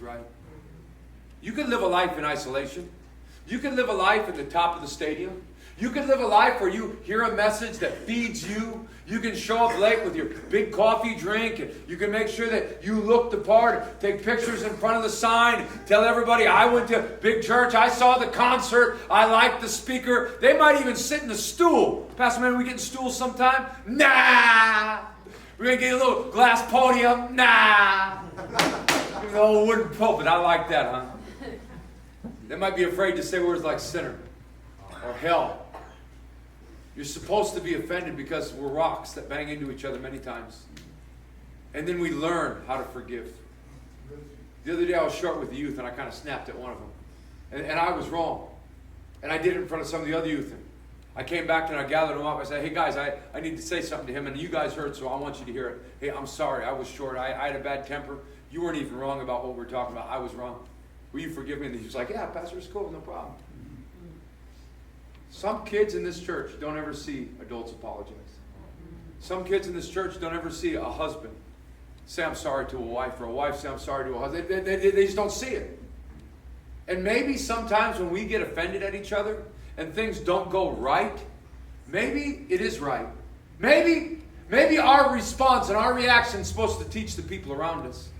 right. You can live a life in isolation. You can live a life at the top of the stadium. You can live a life where you hear a message that feeds you. You can show up late with your big coffee drink, and you can make sure that you look the part, take pictures in front of the sign, tell everybody, I went to big church, I saw the concert, I liked the speaker. They might even sit in a stool. Pastor, man, we get in stools sometime? Nah! We're going to get a little glass podium? Nah! Even the old wooden pulpit, I like that, huh? They might be afraid to say words like sinner or hell. You're supposed to be offended because we're rocks that bang into each other many times. And then we learn how to forgive. The other day I was short with the youth and I kind of snapped at one of them. And I was wrong. And I did it in front of some of the other youth. And I came back and I gathered them up. I said, hey guys, I need to say something to him. And you guys heard, so I want you to hear it. Hey, I'm sorry. I was short. I had a bad temper. You weren't even wrong about what we were talking about. I was wrong. Will you forgive me? And he was like, yeah, Pastor, it's cool. No problem. Some kids in this church don't ever see adults apologize. Some kids in this church don't ever see a husband say I'm sorry to a wife, or a wife say I'm sorry to a husband. They just don't see it. And maybe sometimes when we get offended at each other and things don't go right, maybe it is right. Maybe our response and our reaction is supposed to teach the people around us.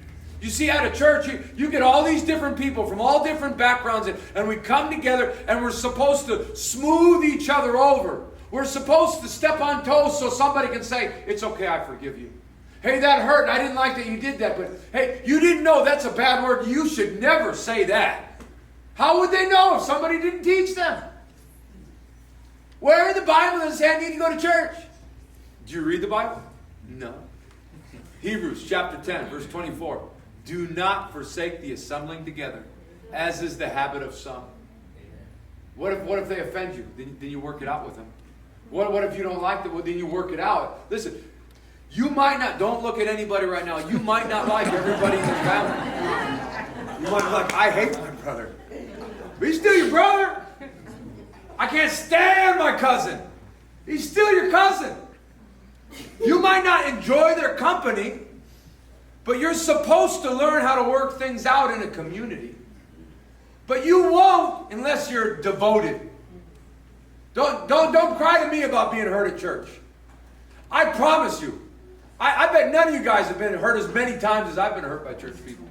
You see, at a church, you get all these different people from all different backgrounds, and we come together, and we're supposed to smooth each other over. We're supposed to step on toes so somebody can say, it's okay, I forgive you. Hey, that hurt, I didn't like that you did that, but hey, you didn't know that's a bad word. You should never say that. How would they know if somebody didn't teach them? Where in the Bible does it say I need to go to church? Do you read the Bible? No. Hebrews chapter 10, verse 24. Do not forsake the assembling together, as is the habit of some. What if they offend you? Then you work it out with them. What if you don't like them? Well, then you work it out. Listen, you might not, don't look at anybody right now. You might not like everybody in your family. You might be like, I hate my brother. But he's still your brother. I can't stand my cousin. He's still your cousin. You might not enjoy their company, but you're supposed to learn how to work things out in a community. But you won't unless you're devoted. Don't cry to me about being hurt at church. I promise you. I bet none of you guys have been hurt as many times as I've been hurt by church people.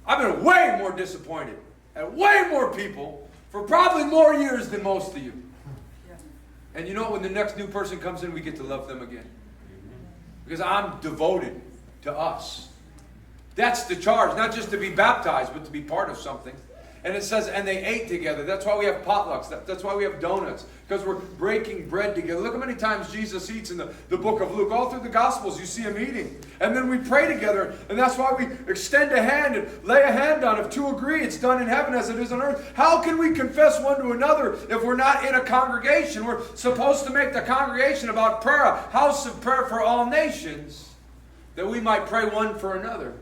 I've been way more disappointed at way more people for probably more years than most of you. And you know what? When the next new person comes in, we get to love them again. Because I'm devoted to us. That's the charge, not just to be baptized, but to be part of something. And it says, and they ate together. That's why we have potlucks. That's why we have donuts. Because we're breaking bread together. Look how many times Jesus eats in the book of Luke. All through the Gospels, you see him eating. And then we pray together. And that's why we extend a hand and lay a hand on. If two agree, it's done in heaven as it is on earth. How can we confess one to another if we're not in a congregation? We're supposed to make the congregation about prayer, a house of prayer for all nations, that we might pray one for another.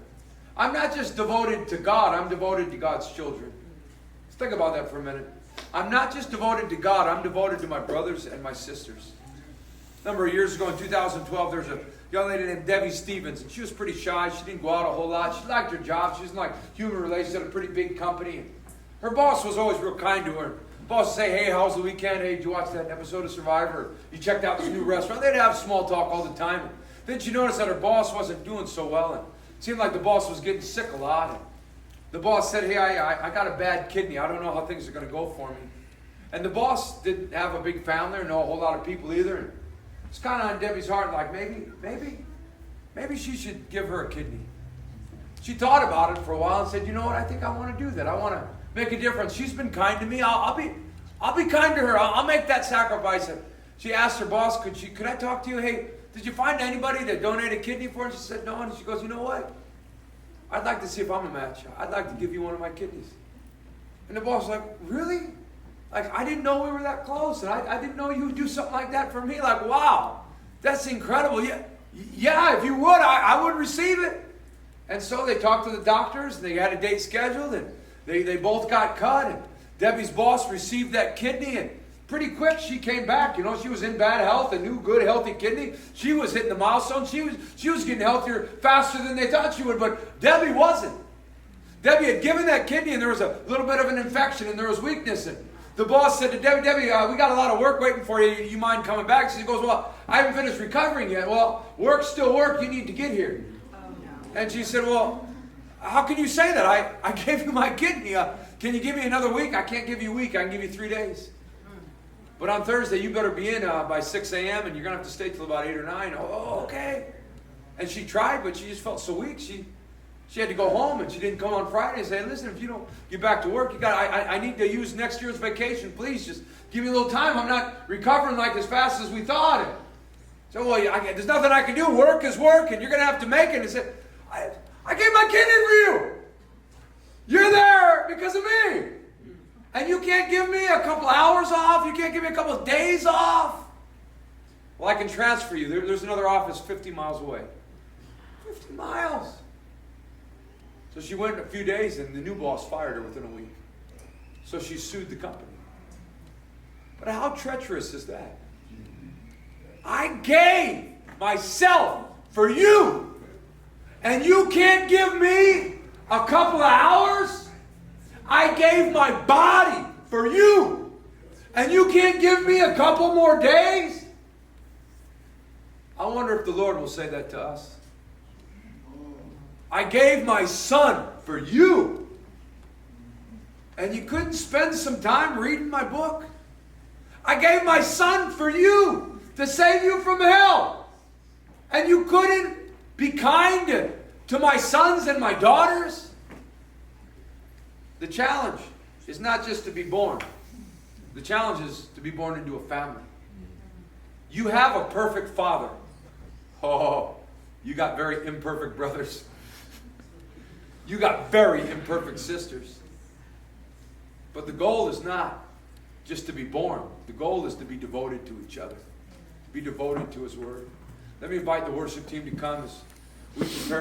I'm not just devoted to God. I'm devoted to God's children. Think about that for a minute. I'm not just devoted to God, I'm devoted to my brothers and my sisters. A number of years ago in 2012, there's a young lady named Debbie Stevens, and she was pretty shy. She didn't go out a whole lot. She liked her job. She was in like human relations at a pretty big company. Her boss was always real kind to her. The boss would say, hey, how's the weekend? Hey, did you watch that episode of Survivor? You checked out this new restaurant? They'd have small talk all the time. Then she noticed that her boss wasn't doing so well, and it seemed like the boss was getting sick a lot. And the boss said, hey, I got a bad kidney. I don't know how things are going to go for me. And the boss didn't have a big family or know a whole lot of people either. And it's kind of on Debbie's heart, like maybe she should give her a kidney. She thought about it for a while and said, you know what, I think I want to do that. I want to make a difference. She's been kind to me. I'll be kind to her. I'll make that sacrifice. And she asked her boss, could I talk to you? Hey, did you find anybody to donate a kidney for? And she said, no. And she goes, you know what? I'd like to see if I'm a match. I'd like to give you one of my kidneys. And the boss was like, really? Like, I didn't know we were that close. And I didn't know you would do something like that for me. Like, wow, that's incredible. Yeah, if you would, I would receive it. And so they talked to the doctors, and they had a date scheduled, and they both got cut. And Debbie's boss received that kidney, and pretty quick she came back. You know, she was in bad health, a new, good, healthy kidney. She was hitting the milestone. She was getting healthier faster than they thought she would, but Debbie wasn't. Debbie had given that kidney, and there was a little bit of an infection, and there was weakness. And the boss said to Debbie, we got a lot of work waiting for you. You mind coming back? She goes, well, I haven't finished recovering yet. Well, work's still work. You need to get here. Oh, no. And she said, well, how can you say that? I gave you my kidney. Can you give me another week? I can't give you a week. I can give you 3 days. But on Thursday, you better be in by 6 a.m., and you're going to have to stay till about 8 or 9. Oh, okay. And she tried, but she just felt so weak. She had to go home, and she didn't come on Friday and say, listen, if you don't get back to work, I need to use next year's vacation. Please just give me a little time. I'm not recovering like as fast as we thought. And so, well, there's nothing I can do. Work is work, and you're going to have to make it. And said, I gave my kidney for you. You're there because of me. And you can't give me a couple hours off. You can't give me a couple of days off. Well, I can transfer you. There's another office 50 miles away. 50 miles. So she went a few days, and the new boss fired her within a week. So she sued the company. But how treacherous is that? I gave myself for you, and you can't give me a couple of hours? I gave my body for you, and you can't give me a couple more days? I wonder if the Lord will say that to us. I gave my son for you, and you couldn't spend some time reading my book? I gave my son for you to save you from hell, and you couldn't be kind to my sons and my daughters? The challenge is not just to be born. The challenge is to be born into a family. You have a perfect father. Oh, you got very imperfect brothers. You got very imperfect sisters. But the goal is not just to be born. The goal is to be devoted to each other. To be devoted to His Word. Let me invite the worship team to come as we prepare.